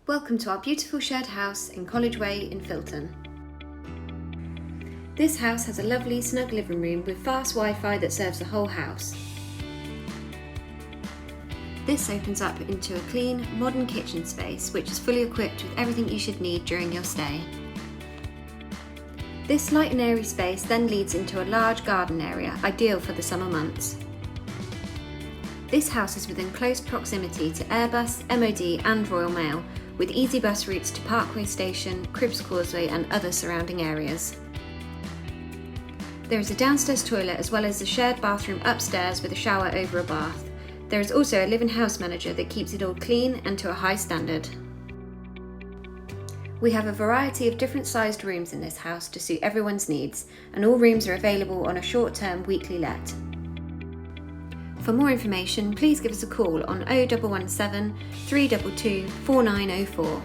Welcome to our beautiful shared house in College Way in Filton. This house has a lovely snug living room with fast Wi-Fi that serves the whole house. This opens up into a clean, modern kitchen space which is fully equipped with everything you should need during your stay. This light and airy space then leads into a large garden area, ideal for the summer months. This house is within close proximity to Airbus, MOD and Royal Mail, with easy bus routes to Parkway Station, Cribbs Causeway and other surrounding areas. There is a downstairs toilet as well as a shared bathroom upstairs with a shower over a bath. There is also a live-in house manager that keeps it all clean and to a high standard. We have a variety of different sized rooms in this house to suit everyone's needs, and all rooms are available on a short-term weekly let. For more information, please give us a call on 0117 322 4904.